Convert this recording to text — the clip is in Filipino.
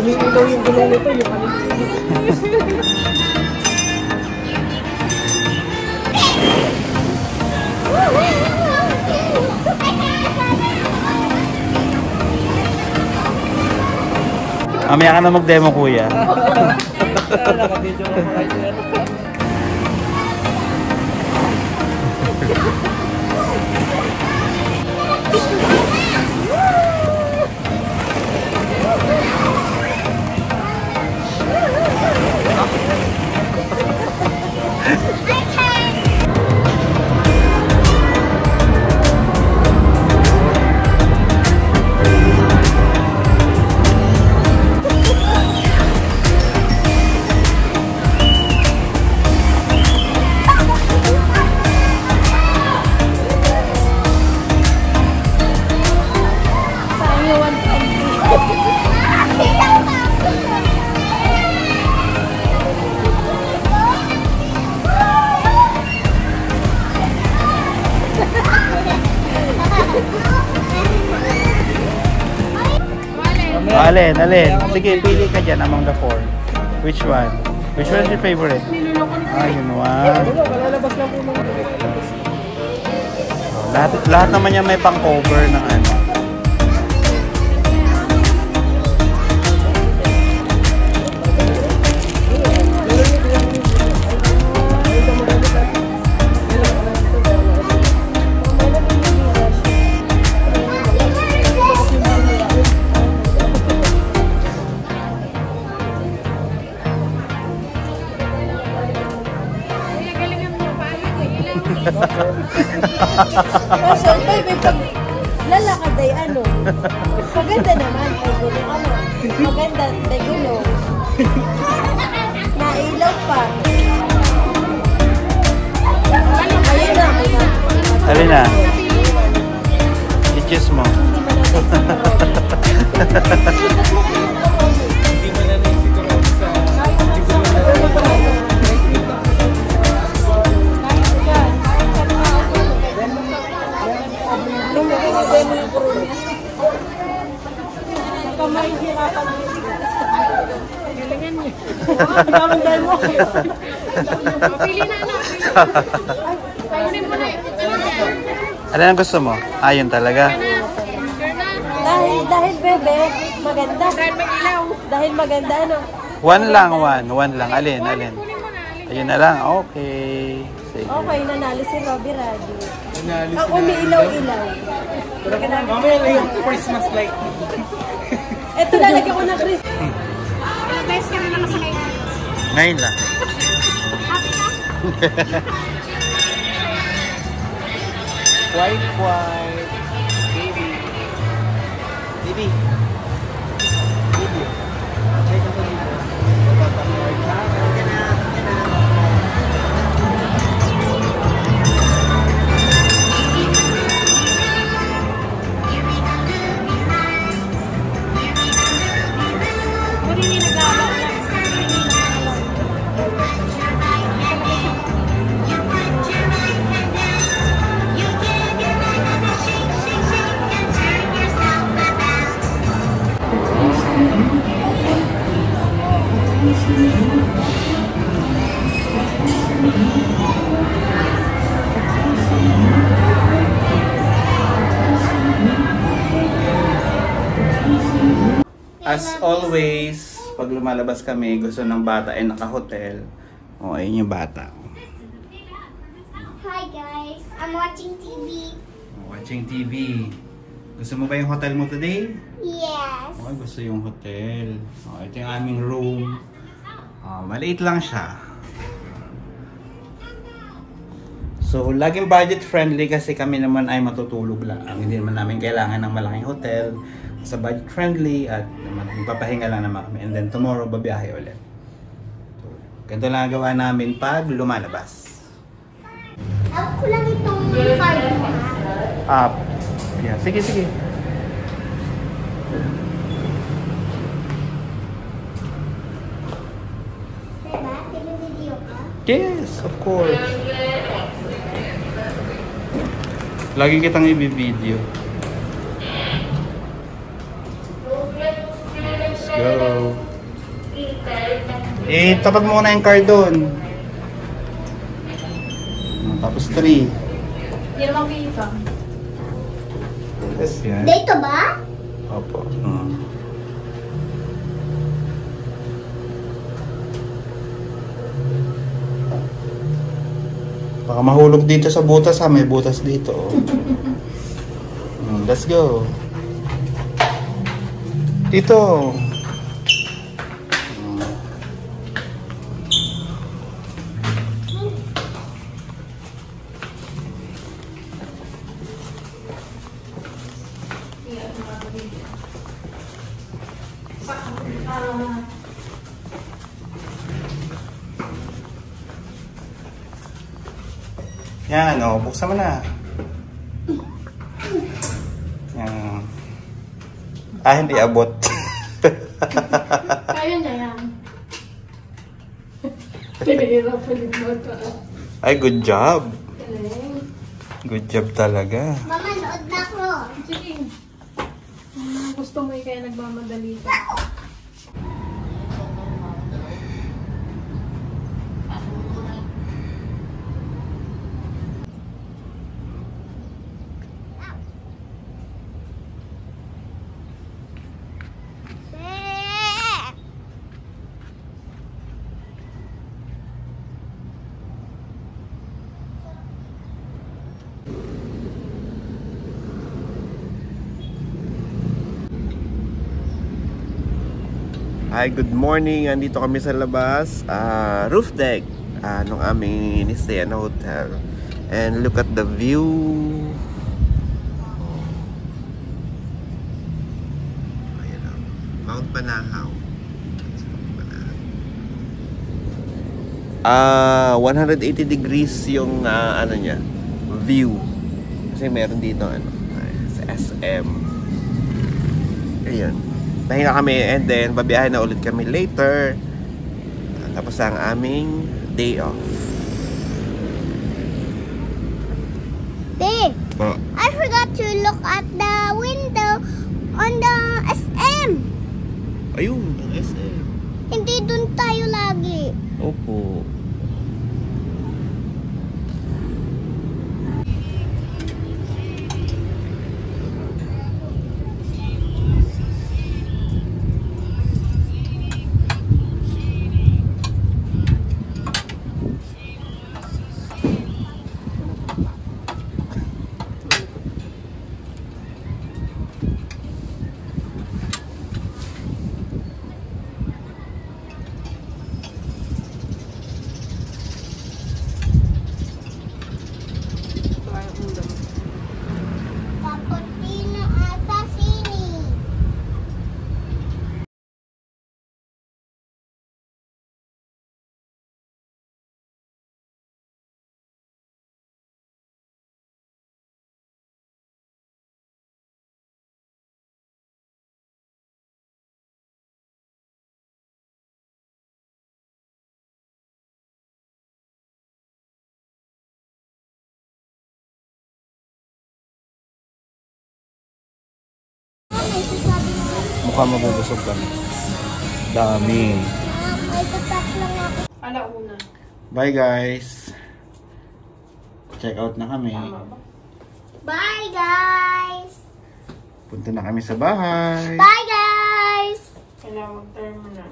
Umiilaw yung gulong nito, yung paligid. Mamaya ka na mag-demo, kuya. Nakabidyo ko kayo. Alin? Sige, pili ka dyan among the four. Which one? Which one is your favorite? Yun one. Lahat naman yan may pang-cover ng ano. Kasi baby, pag lalakad ay ano, maganda naman ay gulong ano, maganda ay gulong. Nailaw pa. Ayun na. Alin na? I-choose mo. Ano ang gusto mo? Ayun talaga. Dahil bebe, maganda. Dahil maganda ano. One lang. Alin. Ayun na lang. Okay. Sige. Okay, nanalo si Robby Rado. Ang umiilaw-ilaw. Mamaya na yung Christmas light. Ito lalagyan ko ng Christmas. Ilang beses ka na nakasakay? Ngayon lang. White. Baby. As always, pag lumalabas kami, gusto ng bata ay naka-hotel. O, ayun yung bata. Hi guys, I'm watching TV. Watching TV. Gusto mo ba yung hotel mo today? Yes. O, gusto yung hotel. O, ito yung aming room. O, maliit lang siya. So, laging budget friendly kasi kami naman ay matutulog lang. Hindi naman namin kailangan ng malaking hotel. Sa budget friendly at magpapahinga lang naman kami. And then tomorrow, babiyahe ulit. So, ganito lang ang gawa namin pag lumalabas. Ako ko lang itong card mo. Up. Yeah, sige. Diba? Tele-video ka? Yes, of course. Lagi kitang i-video. Tapat mo na yung card doon. Tapos 3. Hindi naman kita. Yes, yan. Dito ba? Opo. Baka mahulog dito sa butas ha. May butas dito. Let's go. Dito. Yan, buksan mo na. Yan. Hindi abot. Kaya niya yan. Pinahirapan yung mata. Ay, good job. Galing. Good job talaga. Mama, nood na ako. Sige. Gusto mo kaya nagmamadali ka. Hi, good morning. Andito kami sa labas, roof deck nung aming stay na hotel. And look at the view. Ayan o. Mount Banahaw. 180 degrees yung ano niya, view. Kasi meron dito sa SM. Ayan. Pahinga kami and then babiyahin na ulit kami later. Tapos ang aming day off. Dave, Oh. I forgot to look at the window on the SM. Ayun, ang SM. Hindi dun tayo lagi. Opo. Cappuccino assassini. May sasabi mo. Mukha mabubusog kami. Dami. May tatak lang ako. Alauna. Bye guys. Check out na kami. Bye, guys. Punta na kami sa bahay. Bye, guys. Kailangan mag-term na.